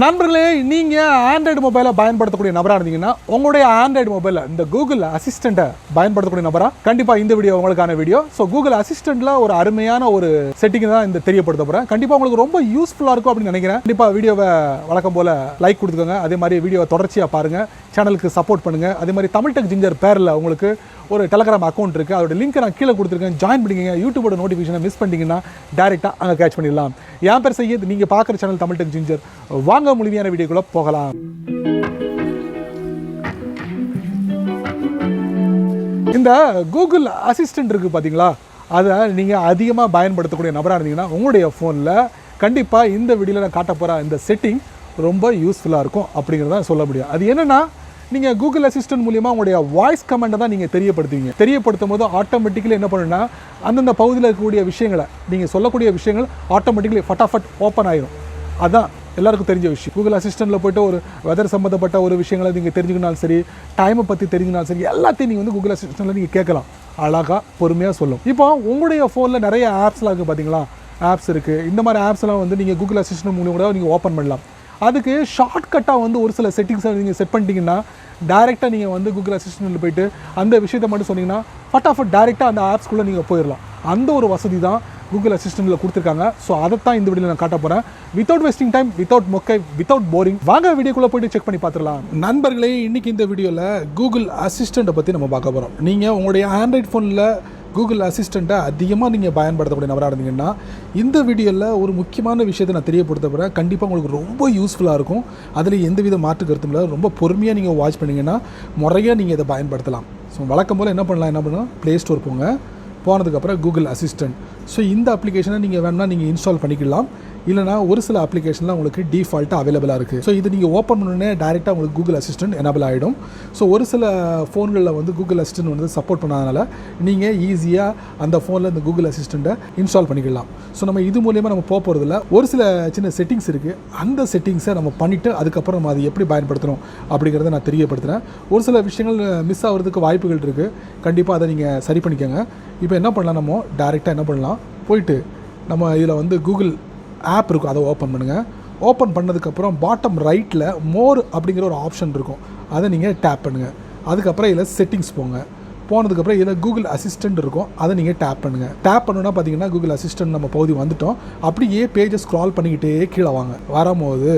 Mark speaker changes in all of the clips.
Speaker 1: நண்பர்களே, நீங்கள் ஆண்ட்ராய்டு மொபைலை பயன்படுத்தக்கூடிய நபராக இருந்தீங்கன்னா உங்களுடைய ஆண்ட்ராய்டு மொபைலில் இந்த கூகுள் அசிஸ்டண்ட்டை பயன்படுத்தக்கூடிய நபராக கண்டிப்பாக இந்த வீடியோ உங்களுக்கான வீடியோ. ஸோ கூகுள் அசிஸ்டண்ட்டில் ஒரு அருமையான ஒரு செட்டிங் தான் இந்த தெரியப்படுத்த போகிறேன். கண்டிப்பாக உங்களுக்கு ரொம்ப யூஸ்ஃபுல்லாக இருக்கும் அப்படின்னு நினைக்கிறேன். கண்டிப்பாக வீடியோவை வழக்கம் போல் லைக் கொடுத்துக்கோங்க. அதே மாதிரி வீடியோவை தொடர்ச்சியாக பாருங்கள், சேனலுக்கு சப்போர்ட் பண்ணுங்கள். அதே மாதிரி தமிழ் டெக் ஜிஞ்சர் பேரில் உங்களுக்கு ஒரு டெலகிராம் அக்கௌண்ட் இருக்குது, அதோட லிங்க் நான் கீழே கொடுத்துருக்கேன். ஜாயின் பண்ணிக்கங்க. யூடியூபோட நோட்டிஃபிகேஷனை மிஸ் பண்ணிட்டீங்கன்னா டேரெக்டாக அங்கே கேட்ச் பண்ணிடலாம். என் பேர் செய்யது, நீங்கள் பார்க்குற சேனல் தமிழ் டெக் ஜிஞ்சர். வாங்க முழுமையான வீடியோக்குள்ளே போகலாம். இந்த கூகுள் அசிஸ்டண்ட் இருக்குது பார்த்தீங்களா, அதை நீங்கள் அதிகமாக பயன்படுத்தக்கூடிய நபராக இருந்தீங்கன்னா உங்களுடைய ஃபோனில் கண்டிப்பாக இந்த வீடியோவில் நான் காட்ட போகிற இந்த செட்டிங் ரொம்ப யூஸ்ஃபுல்லாக இருக்கும் அப்படிங்கிறத சொல்ல முடியும். அது என்னென்னா, நீங்கள் கூகுள் அசிஸ்டன்ட் மூலியமாக உங்களுடைய வாய்ஸ் கமெண்ட்டை தான் நீங்கள் தெரியப்படுத்துவீங்க. தெரியப்படுத்தும் போது ஆட்டோமேட்டிக்கலி என்ன பண்ணுன்னா, அந்தந்த பகுதியில் இருக்கக்கூடிய விஷயங்களை நீங்கள் சொல்லக்கூடிய விஷயங்கள் ஆட்டோமேட்டிக்கலி ஃபட்டாஃபட் ஓப்பன் ஆயிடும். அதுதான் எல்லாருக்கும் தெரிஞ்ச விஷயம். கூகுள் அசிஸ்டண்ட்டில் போய்ட்டு ஒரு வெதர் சம்மந்தப்பட்ட ஒரு விஷயங்களை நீங்கள் தெரிஞ்சுக்கினாலும் சரி, டைமை பற்றி தெரிஞ்சுக்கினாலும் சரி, எல்லாத்தையும் நீங்கள் வந்து கூகுள் அசிஸ்டண்ட்டில் நீங்கள் கேட்கலாம். அழகாக பொறுமையாக சொல்லும். இப்போ உங்களுடைய ஃபோனில் நிறைய ஆப்ஸ்லாம் இருக்குது பார்த்தீங்களா, ஆப்ஸ் இருக்குது. இந்த மாதிரி ஆப்ஸ்லாம் வந்து நீங்கள் கூகுள் அசிஸ்டன்ட் மூலியம் கூட நீங்கள் ஓப்பன் பண்ணலாம். அதுக்கு ஷார்ட்கட்டாக வந்து ஒரு சில செட்டிங்ஸை நீங்கள் செட் பண்ணிட்டீங்கன்னா டேரெக்டாக நீங்கள் வந்து கூகுள் அசிஸ்டண்ட்டில் போய்ட்டு அந்த விஷயத்தை மட்டும் சொன்னீங்கன்னா ஃபட்டாஃபட் டேரெக்டாக அந்த ஆப்ஸ்குள்ளே நீங்கள் போயிடலாம். அந்த ஒரு வசதி தான் கூகுள் அசிஸ்டண்ட்டில் கொடுத்துருக்காங்க. ஸோ அதைத்தான் இந்த வீடியோவில் நான் காட்ட போகிறேன். வித்தவுட் வேஸ்டிங் டைம், வித்தவுட் மொக்கை, வித்தவுட் போரிங், வாங்க வீடியோக்குள்ளே போய்ட்டு செக் பண்ணி பார்த்துடலாம். நண்பர்களே, இன்றைக்கி இந்த வீடியோவில் கூகுள் அசிஸ்டண்ட்டை பற்றி நம்ம பார்க்க போகிறோம். நீங்கள் உங்களுடைய ஆண்ட்ராய்ட் ஃபோனில் கூகுள் அசிஸ்டண்ட்டை அதிகமாக நீங்கள் பயன்படுத்தக்கூடிய நபராக இருந்தீங்கன்னா இந்த வீடியோவில் ஒரு முக்கியமான விஷயத்தை நான் தெரியப்படுத்த போகிறேன். கண்டிப்பாக உங்களுக்கு ரொம்ப யூஸ்ஃபுல்லாக இருக்கும். அதில் எந்தவித மாற்று கருத்தும் இல்லை. ரொம்ப பொறுமையாக நீங்கள் வாட்ச் பண்ணிங்கன்னா முறையாக நீங்கள் இதை பயன்படுத்தலாம். ஸோ வழக்கம் போல் என்ன பண்ணலாம், ப்ளே ஸ்டோர் போங்க. போனதுக்கப்புறம் கூகுள் அசிஸ்டண்ட். ஸோ இந்த அப்ளிகேஷனை நீங்கள் வேணால் நீங்கள் இன்ஸ்டால் பண்ணிக்கலாம். இல்லைனா ஒரு சில அப்ளிகேஷன்லாம் உங்களுக்கு டிஃபால்ட்டாக அவைலபிளாக இருக்குது. ஸோ இது நீங்கள் ஓப்பன் பண்ணோன்னே டேரெக்டாக உங்களுக்கு கூகுள் அசிஸ்டண்ட் எனபிள் ஆகிடும். ஸோ ஒரு சில ஃபோன்களில் வந்து கூகுள் அசிஸ்டண்ட் வந்து சப்போர்ட் பண்ணாதனால நீங்கள் ஈஸியாக அந்த ஃபோனில் இந்த கூகுள் அசிஸ்டண்ட்டை இன்ஸ்டால் பண்ணிக்கலாம். ஸோ நம்ம இது மூலியமாக நம்ம போக போகிறதில்ல. ஒரு சில சின்ன செட்டிங்ஸ் இருக்குது. அந்த செட்டிங்ஸை நம்ம பண்ணிவிட்டு அதுக்கப்புறம் நம்ம அதை எப்படி பயன்படுத்தணும் அப்படிங்கிறத நான் தெரியப்படுத்துகிறேன். ஒரு சில விஷயங்கள் மிஸ் ஆகிறதுக்கு வாய்ப்புகள் இருக்குது. கண்டிப்பாக அதை நீங்கள் சரி பண்ணிக்கோங்க. இப்போ என்ன பண்ணலாம், நம்ம டேரெக்டாக என்ன பண்ணலாம், போயிட்டு நம்ம இதில் வந்து கூகுள் ஆப் இருக்கும், அதை ஓப்பன் பண்ணுங்கள். ஓப்பன் பண்ணதுக்கப்புறம் பாட்டம் ரைட்டில் மோர் அப்படிங்கிற ஒரு ஆப்ஷன் இருக்கும், அதை நீங்கள் டேப் பண்ணுங்கள். அதுக்கப்புறம் இதில் செட்டிங்ஸ் போங்க. போனதுக்கப்புறம் இதில் கூகுள் அசிஸ்டண்ட் இருக்கும், அதை நீங்கள் டேப் பண்ணுங்கள். டேப் பண்ணணுன்னா பார்த்தீங்கன்னா கூகுள் அசிஸ்டண்ட் நம்ம பகுதி வந்துட்டோம். அப்படியே பேஜை ஸ்க்ரால் பண்ணிக்கிட்டே கீழே வாங்க. வரும்போது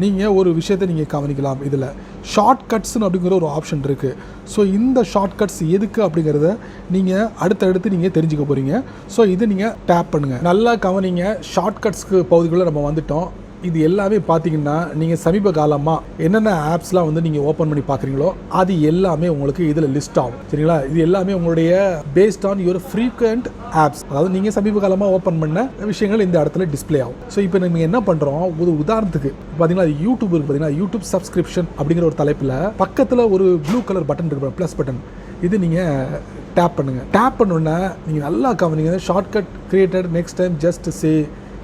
Speaker 1: நீங்கள் ஒரு விஷயத்தை நீங்கள் கவனிக்கலாம். இதில் ஷார்ட்கட்ஸ்னு அப்படிங்கிற ஒரு ஆப்ஷன் இருக்குது. ஸோ இந்த ஷார்ட்கட்ஸ் எதுக்கு அப்படிங்கிறத நீங்கள் அடுத்தடுத்து நீங்கள் தெரிஞ்சுக்க போகிறீங்க. ஸோ இது நீங்கள் டேப் பண்ணுங்கள். நல்லா கவனிங்க. ஷார்ட்கட்ஸ்க்கு பகுதிக்குள்ளே நம்ம வந்துட்டோம். இது எல்லாமே பார்த்தீங்கன்னா நீங்கள் சமீப காலமாக என்னென்ன ஆப்ஸ்லாம் வந்து நீங்கள் ஓப்பன் பண்ணி பார்க்குறீங்களோ அது எல்லாமே உங்களுக்கு இதில் லிஸ்ட் ஆகும். சரிங்களா? இது எல்லாமே உங்களுடைய based on your frequent apps, அதாவது நீங்கள் சமீப காலமாக ஓப்பன் பண்ண விஷயங்கள் இந்த இடத்துல டிஸ்பிளே ஆகும். ஸோ இப்போ நம்ம என்ன பண்ணுறோம், ஒரு உதாரணத்துக்கு பார்த்தீங்கன்னா யூடியூப் இருக்குது. பார்த்தீங்கன்னா யூடியூப் சப்ஸ்கிரிப்ஷன் அப்படிங்கிற ஒரு தலைப்பில் பக்கத்தில் ஒரு ப்ளூ கலர் பட்டன் இருக்குது, ப்ளஸ் பட்டன். இது நீங்கள் டேப் பண்ணுங்கள். டேப் பண்ணோன்னா நீங்கள் நல்லா கவனிங்க. Shortcut created next time just say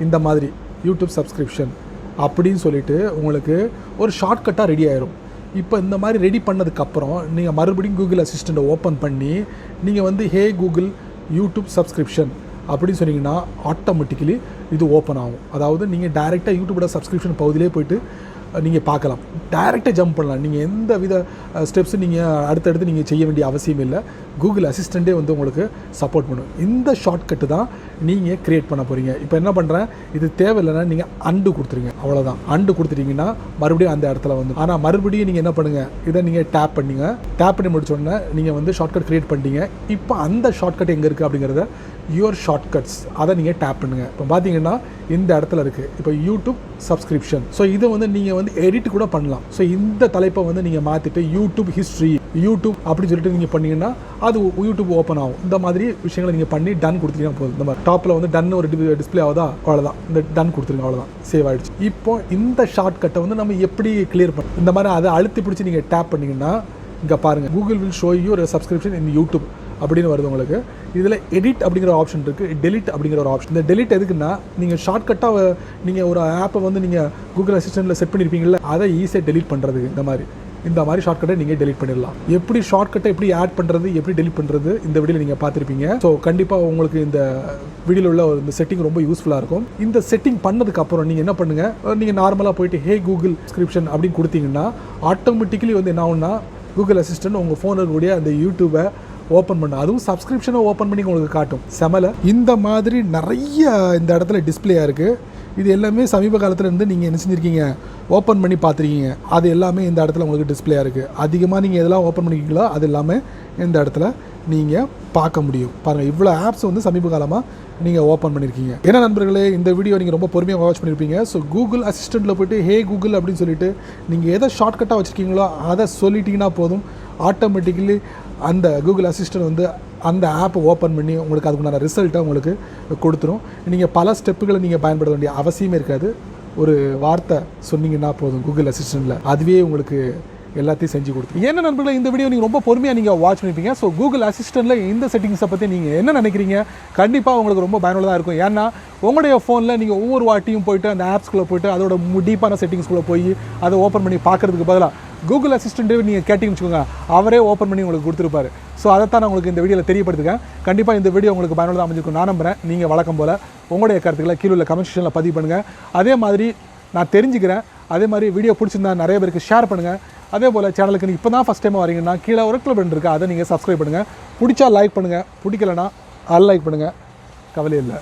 Speaker 1: இந்த மாதிரி யூடியூப் சப்ஸ்கிரிப்ஷன் அப்படின்னு சொல்லிட்டு உங்களுக்கு ஒரு ஷார்ட்கட்டாக ரெடி ஆயிரும். இப்போ இந்த மாதிரி ரெடி பண்ணதுக்கப்புறம் நீங்கள் மறுபடியும் கூகுள் அசிஸ்டண்ட்டை ஓப்பன் பண்ணி நீங்கள் வந்து ஹே கூகுள் யூடியூப் சப்ஸ்கிரிப்ஷன் அப்படின்னு சொன்னீங்கன்னா ஆட்டோமேட்டிக்கலி இது ஓப்பன் ஆகும். அதாவது நீங்கள் டைரெக்டாக யூடியூபோட சப்ஸ்கிரிப்ஷன் பகுதியிலே போய்ட்டு நீங்கள் பார்க்கலாம். டைரெக்டாக ஜம்ப் பண்ணலாம். நீங்கள் எந்த வித ஸ்டெப்ஸும் நீங்கள் அடுத்தடுத்து நீங்கள் செய்ய வேண்டிய அவசியம் இல்லை. கூகுள் அசிஸ்டண்ட்டே வந்து உங்களுக்கு சப்போர்ட் பண்ணும். இந்த ஷார்ட்கட்டு தான் நீங்கள் க்ரியேட் பண்ண போகிறீங்க. இப்போ என்ன பண்ணுறேன், இது தேவையில்லைன்னா நீங்கள் அண்டு கொடுத்துருங்க. அவ்வளோதான். அண்டு கொடுத்துட்டீங்கன்னா மறுபடியும் அந்த இடத்துல வந்து, ஆனால் மறுபடியும் நீங்கள் என்ன பண்ணுங்கள், இதை நீங்கள் டேப் பண்ணிங்க. டேப் பண்ணி முடிச்சோடனே நீங்கள் வந்து ஷார்ட்கட் க்ரியேட் பண்ணிட்டீங்க. இப்போ அந்த ஷார்ட்கட் எங்கே இருக்குது அப்படிங்கிறத யுவர் ஷார்ட்கட்ஸ் அதை நீங்கள் டேப் பண்ணுங்கள். இப்போ பார்த்தீங்கன்னா இந்த இடத்துல இருக்குது இப்போ யூடியூப் சப்ஸ்கிரிப்ஷன். ஸோ இதை வந்து நீங்கள் வந்து எடிட் கூட பண்ணலாம். ஸோ இந்த தலைப்பை வந்து நீங்கள் மாற்றிட்டு யூடியூப் ஹிஸ்ட்ரி யூடியூப் அப்படின்னு சொல்லிட்டு நீங்கள் பண்ணிங்கன்னா அது யூடியூப் ஓப்பன் ஆகும். இந்த மாதிரி விஷயங்களை நீங்கள் பண்ணி டன் கொடுத்தீங்கன்னா போதும். இந்த மாதிரி டாப்பில் வந்து டன் ஒரு டிஸ்பிளே ஆகுதா, அவ்வளோதான். இந்த டன் கொடுத்துருங்க, அவ்வளோதான், சேவ் ஆகிடுச்சு. இப்போ இந்த ஷார்ட்கட்டை வந்து நம்ம எப்படி கிளியர் பண்ண, இந்த மாதிரி அதை அழுத்தி பிடிச்சி நீங்கள் டேப் பண்ணிங்கன்னா இங்கே பாருங்கள், கூகுள் வில் ஷோ யூ ஒரு சப்ஸ்கிரிப்ஷன் இன் யூடியூப் அப்படின்னு வருது உங்களுக்கு. இதில் எடிட் அப்படிங்கிற ஆப்ஷன் இருக்குது, டெலிட் அப்படிங்கிற ஒரு ஆப்ஷன். இந்த டெலிட் எதுக்குன்னா, நீங்கள் ஷார்ட்கட்டாக நீங்கள் ஒரு ஆப்பை வந்து நீங்கள் கூகுள் அசிஸ்டண்ட்டில் செட் பண்ணியிருப்பீங்களா, அதை ஈஸியாக டெலிட் பண்ணுறதுக்கு. இந்த மாதிரி இந்த மாதிரி ஷார்ட்கட்டை நீங்கள் டெலிட் பண்ணிடலாம். எப்படி ஷார்ட்கட்டை எப்படி ஆட் பண்ணுறது, எப்படி டெலிட் பண்ணுறது இந்த வீடியோவில் நீங்கள் பார்த்துருப்பீங்க. ஸோ கண்டிப்பாக உங்களுக்கு இந்த வீடியோவில் உள்ள இந்த செட்டிங் ரொம்ப யூஸ்ஃபுல்லாக இருக்கும். இந்த செட்டிங் பண்ணதுக்கப்புறம் நீங்கள் என்ன பண்ணுங்கள், நீங்கள் நார்மலாக போயிட்டு ஹே கூகுள் சப்ஸ்கிரிப்ஷன் அப்படின்னு கொடுத்தீங்கன்னா ஆட்டோமேட்டிக்கலி வந்து என்ன ஆகும்னா கூகுள் அசிஸ்டன்ட் உங்கள் ஃபோனில் இருக்கக்கூடிய அந்த யூடியூபை ஓப்பன் பண்ண, அதுவும் சப்ஸ்கிரிப்ஷனை ஓப்பன் பண்ணி உங்களுக்கு காட்டும். செமலை இந்த மாதிரி நிறைய இந்த இடத்துல டிஸ்பிளேயாக இருக்குது. இது எல்லாமே சமீப காலத்தில் இருந்து நீங்கள் என்ன செஞ்சுருக்கீங்க, ஓப்பன் பண்ணி பார்த்துருக்கீங்க. அது எல்லாமே இந்த இடத்துல உங்களுக்கு டிஸ்பிளேயாக இருக்குது. அதிகமாக நீங்கள் எதெல்லாம் ஓப்பன் பண்ணிக்கிங்களோ அது எல்லாமே இந்த இடத்துல நீங்கள் பார்க்க முடியும். பாருங்கள், இவ்வளோ ஆப்ஸ் வந்து சமீப காலமாக நீங்கள் ஓப்பன் பண்ணியிருக்கீங்க. ஏன்னா நண்பர்களே, இந்த வீடியோ நீங்கள் ரொம்ப பொறுமையாக வாட்ச் பண்ணியிருப்பீங்க. ஸோ கூகுள் அசிஸ்டண்ட்டில் போய்ட்டு ஹே கூகுள் அப்படின்னு சொல்லிட்டு நீங்கள் எதை ஷார்ட்கட்டாக வச்சுருக்கீங்களோ அதை சொல்லிட்டீங்கன்னா போதும், ஆட்டோமேட்டிக்கலி அந்த கூகுள் அசிஸ்டன்ட் வந்து அந்த ஆப்பை ஓப்பன் பண்ணி உங்களுக்கு அதுக்குண்டான ரிசல்ட்டை உங்களுக்கு கொடுத்துரும். நீங்கள் பல ஸ்டெப்புகளை நீங்கள் பயன்படுத்த வேண்டிய அவசியமே இருக்காது. ஒரு வார்த்தை சொன்னீங்கன்னா போதும் கூகுள் அசிஸ்டண்ட்டில் அதுவே உங்களுக்கு எல்லாத்தையும் செஞ்சு கொடுத்து. என்ன நண்பர்களே, இந்த வீடியோ நீங்கள் ரொம்ப பொறுமையாக நீங்கள் வாட்ச் பண்ணிப்பீங்க. ஸோ கூகுள் அசிஸ்டண்ட்டில் இந்த செட்டிங்ஸை பற்றி நீங்கள் என்ன நினைக்கிறீங்க, கண்டிப்பாக உங்களுக்கு ரொம்ப பயனுள்ளதாக இருக்கும். ஏன்னா உங்களுடைய ஃபோனில் நீங்கள் ஒவ்வொரு வாட்டியும் போய்ட்டு அந்த ஆப்ஸ்குள்ளே போய்ட்டு அதோட டீப்பான செட்டிங்ஸ்குள்ளே போய் அதை ஓப்பன் பண்ணி பார்க்குறதுக்கு பதிலாக கூகுள் அசிஸ்டண்ட்டே நீங்கள் கேட்டிங்கன்னு வச்சுக்கோங்க, அவரே ஓப்பன் பண்ணி உங்களுக்கு கொடுத்துருப்பாரு. ஸோ அதைத்தான் நான் உங்களுக்கு இந்த வீடியோவில் தெரியப்படுத்துகிறேன். கண்டிப்பாக இந்த வீடியோ உங்களுக்கு பயனுள்ளதாக அமைஞ்சிருக்கும் நான் நம்புகிறேன். நீங்கள் வழக்கம் போல் உங்களுடைய கருத்துக்களை கீழே உள்ள கமெண்ட் செக்ஷனில் பதிவு பண்ணுங்கள். அதே மாதிரி நான் தெரிஞ்சுக்கிறேன். அதே மாதிரி வீடியோ பிடிச்சிருந்தா நிறைய பேருக்கு ஷேர் பண்ணுங்கள். அதே போல் சேனலுக்கு நீங்கள் இப்போ தான் ஃபஸ்ட் டைம் வரீங்கன்னா கீழே ஒரு கிளப் இருக்குது, அதை நீங்கள் சப்ஸ்கிரைப் பண்ணுங்கள். பிடிச்சா லைக் பண்ணுங்கள், பிடிக்கலனா அன்லைக் பண்ணுங்கள், கவலை இல்லை.